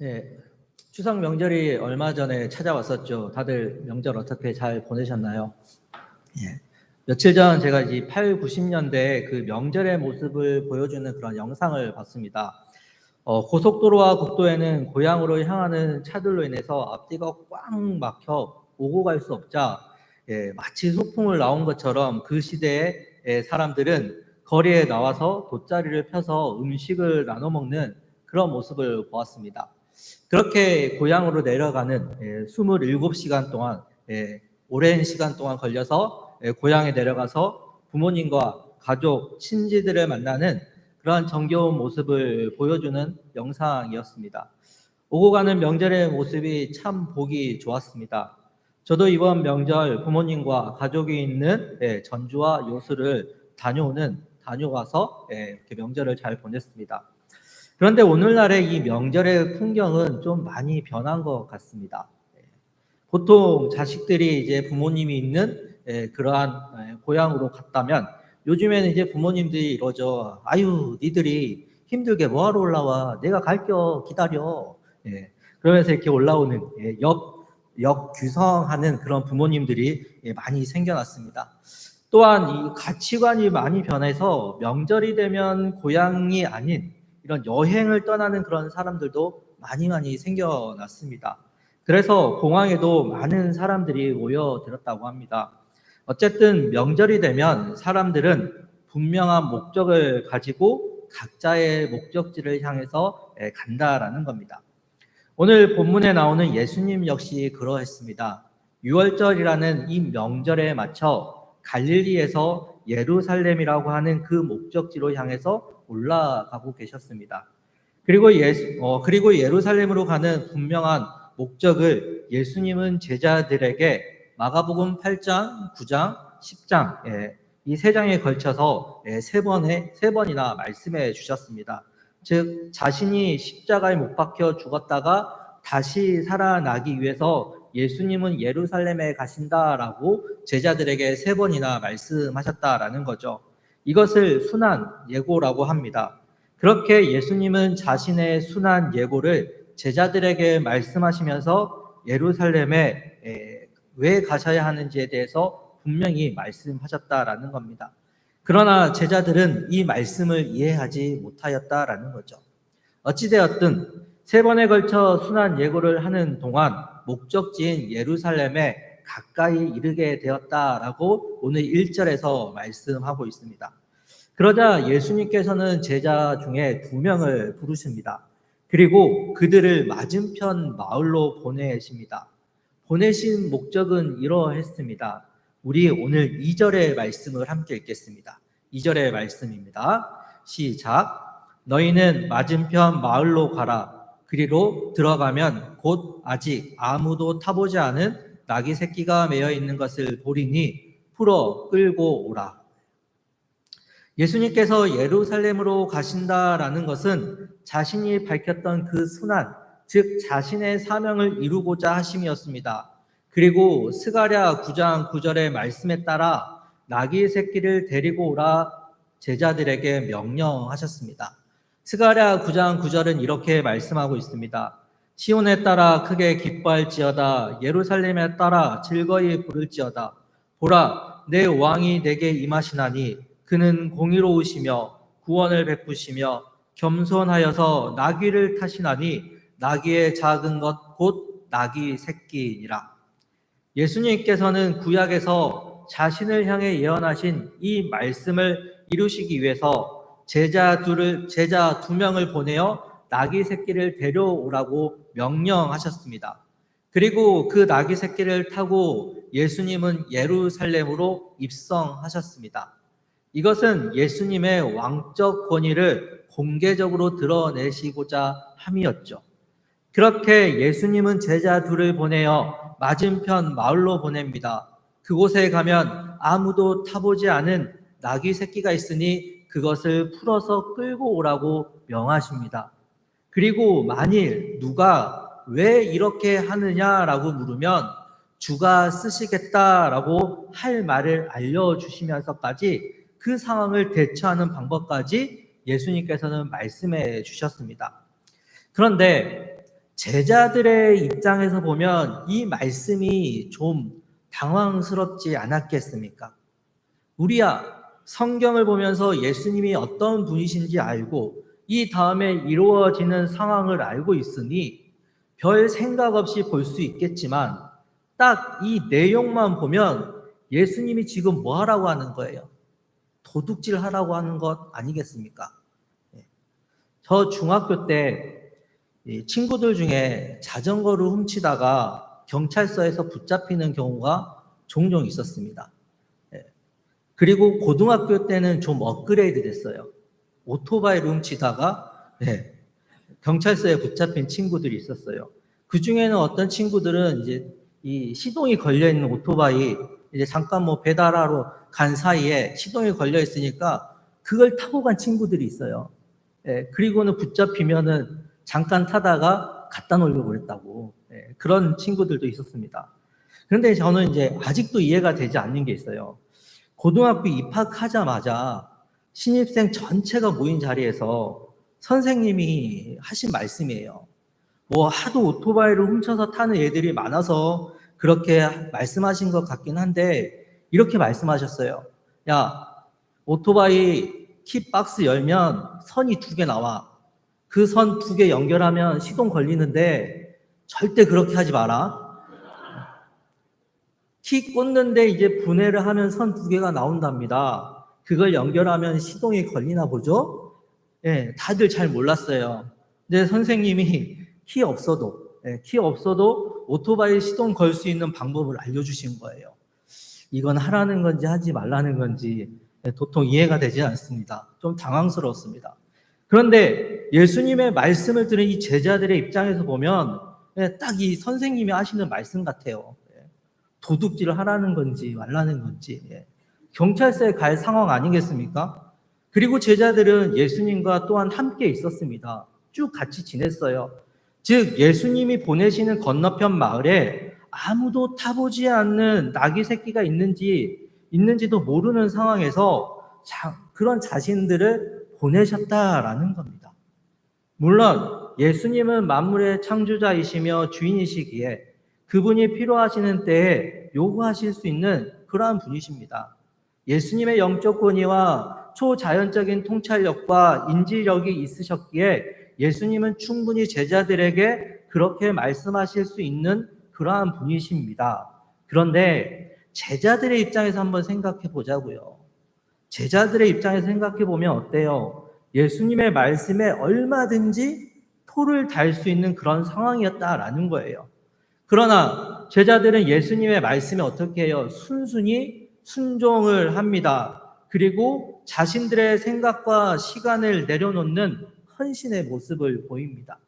네, 추석 명절이 얼마 전에 찾아왔었죠. 다들 명절 어떻게 잘 보내셨나요? 예. 며칠 전 제가 이제 8, 90년대 그 명절의 모습을 보여주는 그런 영상을 봤습니다. 고속도로와 국도에는 고향으로 향하는 차들로 인해서 앞뒤가 꽉 막혀 오고 갈 수 없자 마치 소풍을 나온 것처럼 그 시대의 사람들은 거리에 나와서 돗자리를 펴서 음식을 나눠 먹는 그런 모습을 보았습니다. 그렇게 고향으로 내려가는 27시간 동안 오랜 시간 동안 걸려서 고향에 내려가서 부모님과 가족, 친지들을 만나는 그러한 정겨운 모습을 보여주는 영상이었습니다. 오고 가는 명절의 모습이 참 보기 좋았습니다. 저도 이번 명절 부모님과 가족이 있는 전주와 요수를 다녀가서 이렇게 명절을 잘 보냈습니다. 그런데 오늘날의 이 명절의 풍경은 좀 많이 변한 것 같습니다. 보통 자식들이 이제 부모님이 있는 그러한 고향으로 갔다면 요즘에는 이제 부모님들이 이러죠. 아유, 니들이 힘들게 뭐하러 올라와? 내가 갈겨 기다려. 그러면서 이렇게 올라오는 역규성하는 그런 부모님들이 많이 생겨났습니다. 또한 이 가치관이 많이 변해서 명절이 되면 고향이 아닌 이런 여행을 떠나는 그런 사람들도 많이 생겨났습니다. 그래서 공항에도 많은 사람들이 모여들었다고 합니다. 어쨌든 명절이 되면 사람들은 분명한 목적을 가지고 각자의 목적지를 향해서 간다라는 겁니다. 오늘 본문에 나오는 예수님 역시 그러했습니다. 유월절이라는 이 명절에 맞춰 갈릴리에서 예루살렘이라고 하는 그 목적지로 향해서 올라가고 계셨습니다. 그리고 예루살렘으로 가는 분명한 목적을 예수님은 제자들에게 마가복음 8장, 9장, 10장 이 세 장에 걸쳐서 세 번이나 말씀해 주셨습니다. 즉 자신이 십자가에 못 박혀 죽었다가 다시 살아나기 위해서 예수님은 예루살렘에 가신다라고 제자들에게 세 번이나 말씀하셨다라는 거죠. 이것을 순환 예고라고 합니다. 그렇게 예수님은 자신의 순환 예고를 제자들에게 말씀하시면서 예루살렘에 왜 가셔야 하는지에 대해서 분명히 말씀하셨다라는 겁니다. 그러나 제자들은 이 말씀을 이해하지 못하였다라는 거죠. 어찌되었든 세 번에 걸쳐 순환 예고를 하는 동안 목적지인 예루살렘에 가까이 이르게 되었다라고 오늘 1절에서 말씀하고 있습니다. 그러자 예수님께서는 제자 중에 2명을 부르십니다. 그리고 그들을 맞은편 마을로 보내십니다. 보내신 목적은 이러했습니다. 우리 오늘 2절의 말씀을 함께 읽겠습니다. 2절의 말씀입니다. 시작. 너희는 맞은편 마을로 가라. 그리로 들어가면 곧 아직 아무도 타보지 않은 나귀 새끼가 매여 있는 것을 보리니 풀어 끌고 오라. 예수님께서 예루살렘으로 가신다라는 것은 자신이 밝혔던 그 순환, 즉 자신의 사명을 이루고자 하심이었습니다. 그리고 스가랴 9장 9절의 말씀에 따라 나귀 새끼를 데리고 오라 제자들에게 명령하셨습니다. 스가랴 9장 9절은 이렇게 말씀하고 있습니다. 시온에 따라 크게 기뻐할지어다. 예루살렘에 따라 즐거이 부를지어다. 보라, 내 왕이 내게 임하시나니 그는 공의로우시며 구원을 베푸시며 겸손하여서 나귀를 타시나니 나귀의 작은 것 곧 나귀 새끼니라. 예수님께서는 구약에서 자신을 향해 예언하신 이 말씀을 이루시기 위해서 제자 2명을 보내어 나귀 새끼를 데려오라고 명령하셨습니다. 그리고 그 나귀 새끼를 타고 예수님은 예루살렘으로 입성하셨습니다. 이것은 예수님의 왕적 권위를 공개적으로 드러내시고자 함이었죠. 그렇게 예수님은 제자 2를 보내어 맞은편 마을로 보냅니다. 그곳에 가면 아무도 타보지 않은 나귀 새끼가 있으니 그것을 풀어서 끌고 오라고 명하십니다. 그리고 만일 누가 왜 이렇게 하느냐라고 물으면 주가 쓰시겠다라고 할 말을 알려주시면서까지 그 상황을 대처하는 방법까지 예수님께서는 말씀해 주셨습니다. 그런데 제자들의 입장에서 보면 이 말씀이 좀 당황스럽지 않았겠습니까? 우리야 성경을 보면서 예수님이 어떤 분이신지 알고 이 다음에 이루어지는 상황을 알고 있으니 별 생각 없이 볼 수 있겠지만 딱 이 내용만 보면 예수님이 지금 뭐 하라고 하는 거예요? 도둑질 하라고 하는 것 아니겠습니까? 저 중학교 때 친구들 중에 자전거를 훔치다가 경찰서에서 붙잡히는 경우가 종종 있었습니다. 그리고 고등학교 때는 좀 업그레이드 됐어요. 오토바이를 훔치다가 경찰서에 붙잡힌 친구들이 있었어요. 그 중에는 어떤 친구들은 이제 이 시동이 걸려 있는 오토바이 이제 잠깐 뭐 배달하러 간 사이에 시동이 걸려 있으니까 그걸 타고 간 친구들이 있어요. 그리고는 붙잡히면은 잠깐 타다가 갖다 놓으려고 그랬다고 그런 친구들도 있었습니다. 그런데 저는 이제 아직도 이해가 되지 않는 게 있어요. 고등학교 입학하자마자 신입생 전체가 모인 자리에서 선생님이 하신 말씀이에요. 뭐 하도 오토바이를 훔쳐서 타는 애들이 많아서 그렇게 말씀하신 것 같긴 한데 이렇게 말씀하셨어요. 야, 오토바이 키 박스 열면 선이 2개 나와. 그 선 2개 연결하면 시동 걸리는데 절대 그렇게 하지 마라. 키 꽂는데 이제 분해를 하면 선 2개가 나온답니다. 그걸 연결하면 시동이 걸리나 보죠? 다들 잘 몰랐어요. 근데 선생님이 키 없어도 오토바이 시동 걸 수 있는 방법을 알려주신 거예요. 이건 하라는 건지 하지 말라는 건지 도통 이해가 되지 않습니다. 좀 당황스러웠습니다. 그런데 예수님의 말씀을 들은 이 제자들의 입장에서 보면 딱 이 선생님이 하시는 말씀 같아요. 도둑질을 하라는 건지 말라는 건지 경찰서에 갈 상황 아니겠습니까? 그리고 제자들은 예수님과 또한 함께 있었습니다. 쭉 같이 지냈어요. 즉 예수님이 보내시는 건너편 마을에 아무도 타보지 않는 나귀 새끼가 있는지도 모르는 상황에서 그런 자신들을 보내셨다라는 겁니다. 물론 예수님은 만물의 창조자이시며 주인이시기에 그분이 필요하시는 때에 요구하실 수 있는 그러한 분이십니다. 예수님의 영적 권위와 초자연적인 통찰력과 인지력이 있으셨기에 예수님은 충분히 제자들에게 그렇게 말씀하실 수 있는 그러한 분이십니다. 그런데 제자들의 입장에서 한번 생각해 보자고요. 제자들의 입장에서 생각해 보면 어때요? 예수님의 말씀에 얼마든지 토를 달 수 있는 그런 상황이었다라는 거예요. 그러나 제자들은 예수님의 말씀에 어떻게 해요? 순순히 순종을 합니다. 그리고 자신들의 생각과 시간을 내려놓는 헌신의 모습을 보입니다.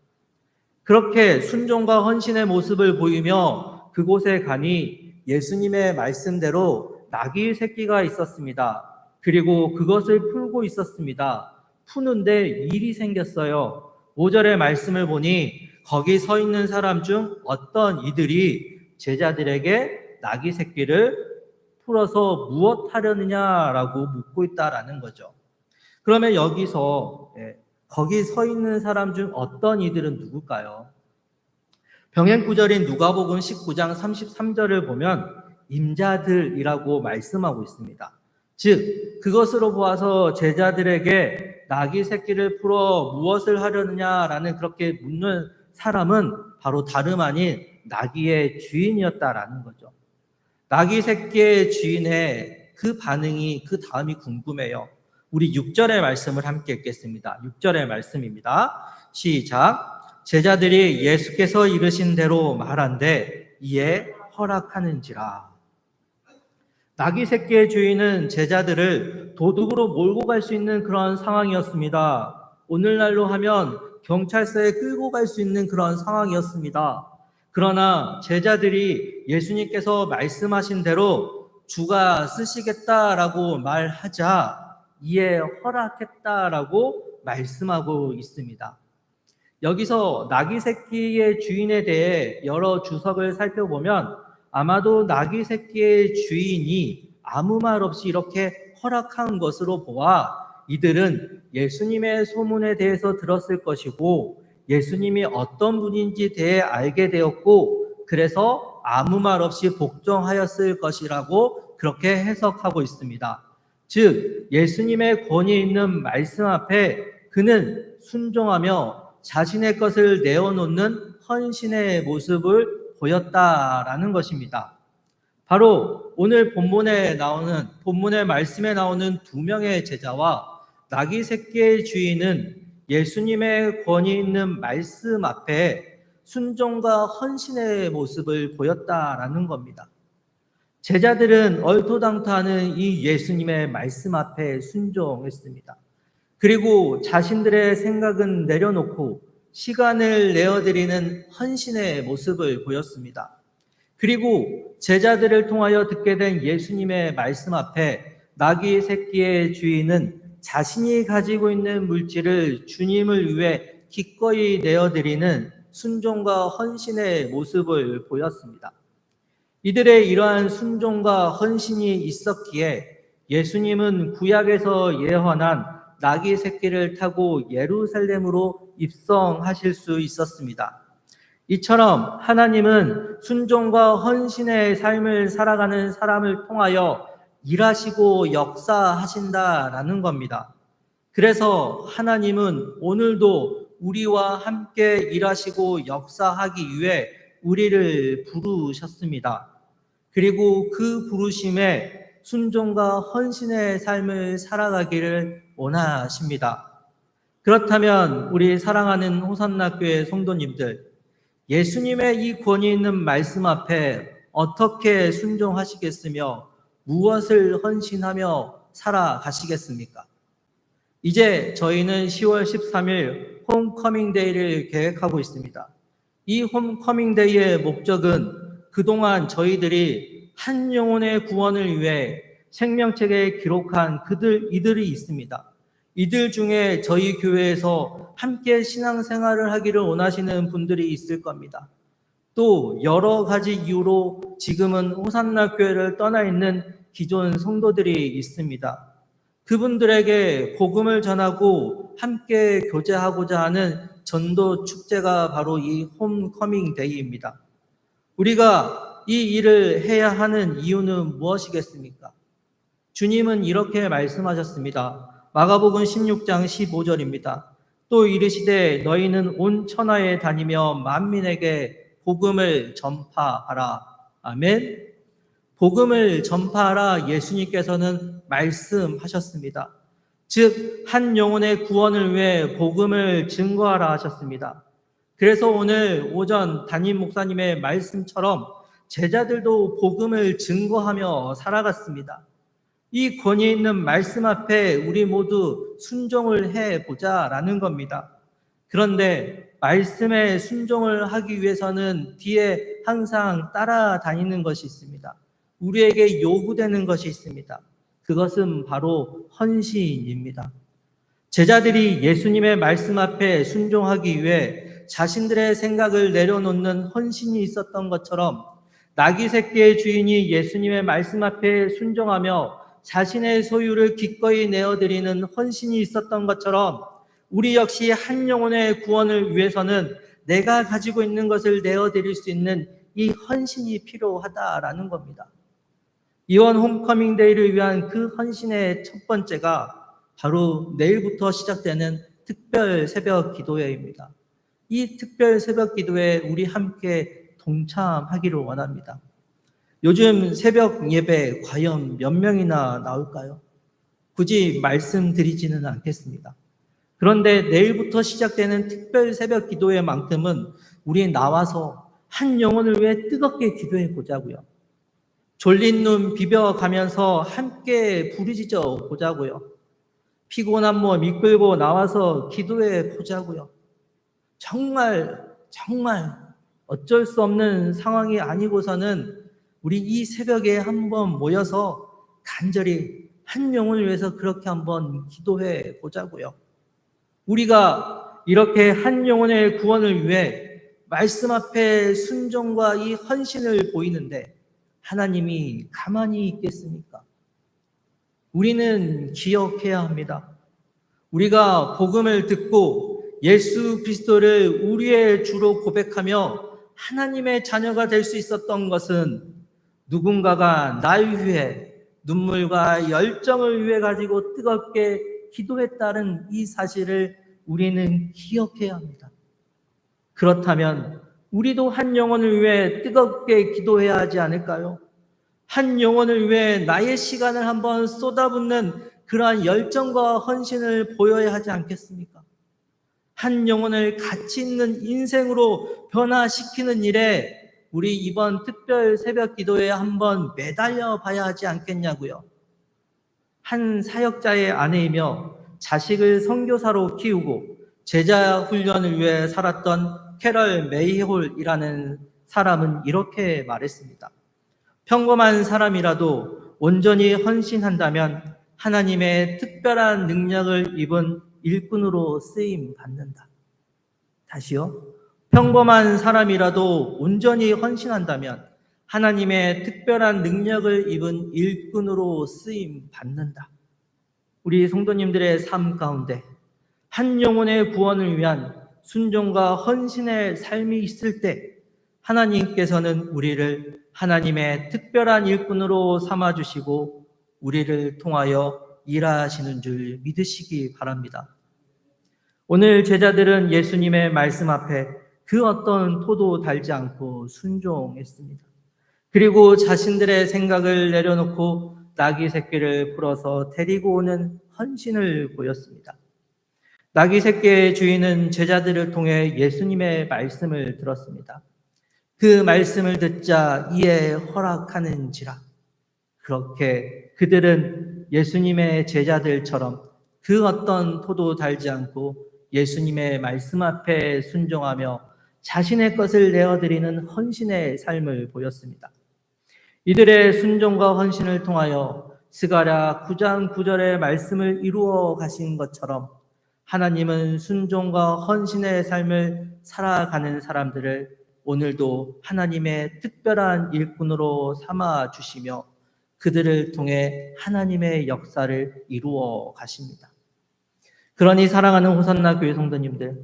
그렇게 순종과 헌신의 모습을 보이며 그곳에 가니 예수님의 말씀대로 나귀 새끼가 있었습니다. 그리고 그것을 풀고 있었습니다. 푸는데 일이 생겼어요. 5절의 말씀을 보니 거기 서 있는 사람 중 어떤 이들이 제자들에게 나귀 새끼를 풀어서 무엇 하려느냐라고 묻고 있다라는 거죠. 그러면 여기서 거기 서 있는 사람 중 어떤 이들은 누굴까요? 병행 구절인 누가복음 19장 33절을 보면 임자들이라고 말씀하고 있습니다. 즉 그것으로 보아서 제자들에게 나귀 새끼를 풀어 무엇을 하려느냐라는 그렇게 묻는 사람은 바로 다름 아닌 나귀의 주인이었다라는 거죠. 나귀 새끼의 주인의 그 반응이 그 다음이 궁금해요. 우리 6절의 말씀을 함께 읽겠습니다. 6절의 말씀입니다. 시작. 제자들이 예수께서 이르신 대로 말한데 이에 허락하는지라. 나귀 새끼의 주인은 제자들을 도둑으로 몰고 갈 수 있는 그런 상황이었습니다. 오늘날로 하면 경찰서에 끌고 갈 수 있는 그런 상황이었습니다. 그러나 제자들이 예수님께서 말씀하신 대로 주가 쓰시겠다라고 말하자 이에 허락했다라고 말씀하고 있습니다. 여기서 나귀 새끼의 주인에 대해 여러 주석을 살펴보면 아마도 나귀 새끼의 주인이 아무 말 없이 이렇게 허락한 것으로 보아 이들은 예수님의 소문에 대해서 들었을 것이고 예수님이 어떤 분인지 대해 알게 되었고 그래서 아무 말 없이 복종하였을 것이라고 그렇게 해석하고 있습니다. 즉 예수님의 권위 있는 말씀 앞에 그는 순종하며 자신의 것을 내어놓는 헌신의 모습을 보였다라는 것입니다. 바로 오늘 본문의 말씀에 나오는 두 명의 제자와 나귀 새끼의 주인은 예수님의 권위 있는 말씀 앞에 순종과 헌신의 모습을 보였다라는 겁니다. 제자들은 얼토당토하는 이 예수님의 말씀 앞에 순종했습니다. 그리고 자신들의 생각은 내려놓고 시간을 내어드리는 헌신의 모습을 보였습니다. 그리고 제자들을 통하여 듣게 된 예수님의 말씀 앞에 나귀 새끼의 주인은 자신이 가지고 있는 물질을 주님을 위해 기꺼이 내어드리는 순종과 헌신의 모습을 보였습니다. 이들의 이러한 순종과 헌신이 있었기에 예수님은 구약에서 예언한 나귀 새끼를 타고 예루살렘으로 입성하실 수 있었습니다. 이처럼 하나님은 순종과 헌신의 삶을 살아가는 사람을 통하여 일하시고 역사하신다라는 겁니다. 그래서 하나님은 오늘도 우리와 함께 일하시고 역사하기 위해 우리를 부르셨습니다. 그리고 그 부르심에 순종과 헌신의 삶을 살아가기를 원하십니다. 그렇다면 우리 사랑하는 호산나 교회 성도님들, 예수님의 이 권위 있는 말씀 앞에 어떻게 순종하시겠으며 무엇을 헌신하며 살아가시겠습니까? 이제 저희는 10월 13일 홈커밍데이를 계획하고 있습니다. 이 홈커밍데이의 목적은 그동안 저희들이 한 영혼의 구원을 위해 생명책에 기록한 이들이 있습니다. 이들 중에 저희 교회에서 함께 신앙생활을 하기를 원하시는 분들이 있을 겁니다. 또 여러 가지 이유로 지금은 호산나 교회를 떠나 있는 기존 성도들이 있습니다. 그분들에게 복음을 전하고 함께 교제하고자 하는 전도 축제가 바로 이 홈커밍 데이입니다. 우리가 이 일을 해야 하는 이유는 무엇이겠습니까? 주님은 이렇게 말씀하셨습니다. 마가복음 16장 15절입니다. 또 이르시되 너희는 온 천하에 다니며 만민에게 복음을 전파하라. 아멘. 복음을 전파하라 예수님께서는 말씀하셨습니다. 즉, 한 영혼의 구원을 위해 복음을 증거하라 하셨습니다. 그래서 오늘 오전 담임 목사님의 말씀처럼 제자들도 복음을 증거하며 살아갔습니다. 이 권위 있는 말씀 앞에 우리 모두 순종을 해보자라는 겁니다. 그런데 말씀에 순종을 하기 위해서는 뒤에 항상 따라다니는 것이 있습니다. 우리에게 요구되는 것이 있습니다. 그것은 바로 헌신입니다. 제자들이 예수님의 말씀 앞에 순종하기 위해 자신들의 생각을 내려놓는 헌신이 있었던 것처럼 나귀 새끼의 주인이 예수님의 말씀 앞에 순종하며 자신의 소유를 기꺼이 내어드리는 헌신이 있었던 것처럼 우리 역시 한 영혼의 구원을 위해서는 내가 가지고 있는 것을 내어드릴 수 있는 이 헌신이 필요하다라는 겁니다. 이번 홈커밍 데이를 위한 그 헌신의 첫 번째가 바로 내일부터 시작되는 특별 새벽 기도회입니다. 이 특별 새벽 기도회에 우리 함께 동참하기를 원합니다. 요즘 새벽 예배 과연 몇 명이나 나올까요? 굳이 말씀드리지는 않겠습니다. 그런데 내일부터 시작되는 특별 새벽 기도회만큼은 우리 나와서 한 영혼을 위해 뜨겁게 기도해 보자고요. 졸린 눈 비벼가면서 함께 부르짖어 보자고요. 피곤한 몸 이끌고 나와서 기도해 보자고요. 정말 어쩔 수 없는 상황이 아니고서는 우리 이 새벽에 한번 모여서 간절히 한 영혼을 위해서 그렇게 한번 기도해 보자고요. 우리가 이렇게 한 영혼의 구원을 위해 말씀 앞에 순종과 이 헌신을 보이는데 하나님이 가만히 있겠습니까? 우리는 기억해야 합니다. 우리가 복음을 듣고 예수 그리스도를 우리의 주로 고백하며 하나님의 자녀가 될 수 있었던 것은 누군가가 날 위해 눈물과 열정을 위해 가지고 뜨겁게 기도했다는 이 사실을 우리는 기억해야 합니다. 그렇다면 우리도 한 영혼을 위해 뜨겁게 기도해야 하지 않을까요? 한 영혼을 위해 나의 시간을 한번 쏟아붓는 그러한 열정과 헌신을 보여야 하지 않겠습니까? 한 영혼을 가치 있는 인생으로 변화시키는 일에 우리 이번 특별 새벽 기도에 한번 매달려 봐야 하지 않겠냐고요. 한 사역자의 아내이며 자식을 선교사로 키우고 제자 훈련을 위해 살았던 캐럴 메이홀이라는 사람은 이렇게 말했습니다. 평범한 사람이라도 온전히 헌신한다면 하나님의 특별한 능력을 입은 일꾼으로 쓰임 받는다. 다시요. 평범한 사람이라도 온전히 헌신한다면 하나님의 특별한 능력을 입은 일꾼으로 쓰임 받는다. 우리 성도님들의 삶 가운데 한 영혼의 구원을 위한 순종과 헌신의 삶이 있을 때 하나님께서는 우리를 하나님의 특별한 일꾼으로 삼아주시고 우리를 통하여 일하시는 줄 믿으시기 바랍니다. 오늘 제자들은 예수님의 말씀 앞에 그 어떤 토도 달지 않고 순종했습니다. 그리고 자신들의 생각을 내려놓고 나귀 새끼를 풀어서 데리고 오는 헌신을 보였습니다. 나귀 새끼의 주인은 제자들을 통해 예수님의 말씀을 들었습니다. 그 말씀을 듣자 이에 허락하는지라. 그렇게 그들은 예수님의 제자들처럼 그 어떤 토도 달지 않고 예수님의 말씀 앞에 순종하며 자신의 것을 내어드리는 헌신의 삶을 보였습니다. 이들의 순종과 헌신을 통하여 스가랴 9장 9절의 말씀을 이루어 가신 것처럼 하나님은 순종과 헌신의 삶을 살아가는 사람들을 오늘도 하나님의 특별한 일꾼으로 삼아 주시며 그들을 통해 하나님의 역사를 이루어 가십니다. 그러니 사랑하는 호산나 교회 성도님들,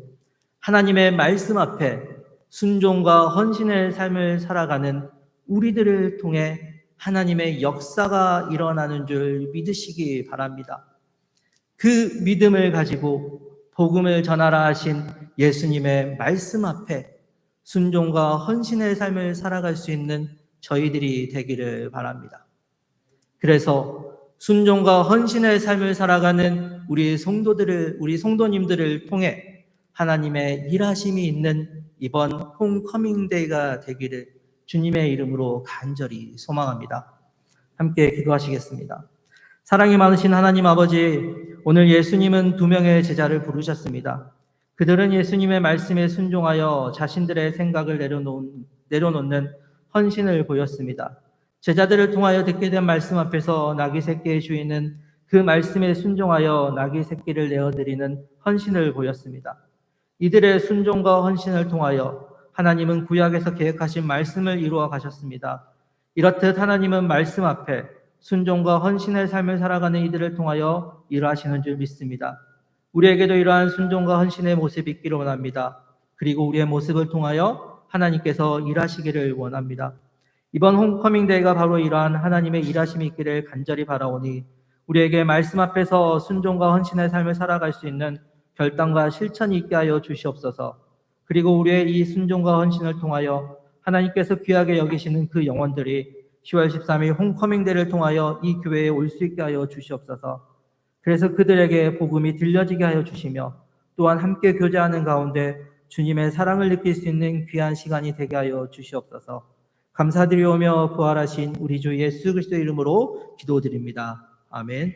하나님의 말씀 앞에 순종과 헌신의 삶을 살아가는 우리들을 통해 하나님의 역사가 일어나는 줄 믿으시기 바랍니다. 그 믿음을 가지고 복음을 전하라 하신 예수님의 말씀 앞에 순종과 헌신의 삶을 살아갈 수 있는 저희들이 되기를 바랍니다. 그래서 순종과 헌신의 삶을 살아가는 우리 성도님들을 통해 하나님의 일하심이 있는 이번 홈커밍데이가 되기를 주님의 이름으로 간절히 소망합니다. 함께 기도하시겠습니다. 사랑이 많으신 하나님 아버지, 오늘 예수님은 2명의 제자를 부르셨습니다. 그들은 예수님의 말씀에 순종하여 자신들의 생각을 내려놓는 헌신을 보였습니다. 제자들을 통하여 듣게 된 말씀 앞에서 나귀 새끼의 주인은 그 말씀에 순종하여 나귀 새끼를 내어드리는 헌신을 보였습니다. 이들의 순종과 헌신을 통하여 하나님은 구약에서 계획하신 말씀을 이루어 가셨습니다. 이렇듯 하나님은 말씀 앞에 순종과 헌신의 삶을 살아가는 이들을 통하여 일하시는 줄 믿습니다. 우리에게도 이러한 순종과 헌신의 모습이 있기를 원합니다. 그리고 우리의 모습을 통하여 하나님께서 일하시기를 원합니다. 이번 홈커밍데이가 바로 이러한 하나님의 일하심이 있기를 간절히 바라오니 우리에게 말씀 앞에서 순종과 헌신의 삶을 살아갈 수 있는 결단과 실천이 있게 하여 주시옵소서. 그리고 우리의 이 순종과 헌신을 통하여 하나님께서 귀하게 여기시는 그 영혼들이 10월 13일 홈커밍데이를 통하여 이 교회에 올 수 있게 하여 주시옵소서. 그래서 그들에게 복음이 들려지게 하여 주시며 또한 함께 교제하는 가운데 주님의 사랑을 느낄 수 있는 귀한 시간이 되게 하여 주시옵소서. 감사드리오며 부활하신 우리 주 예수 그리스도의 이름으로 기도드립니다. 아멘.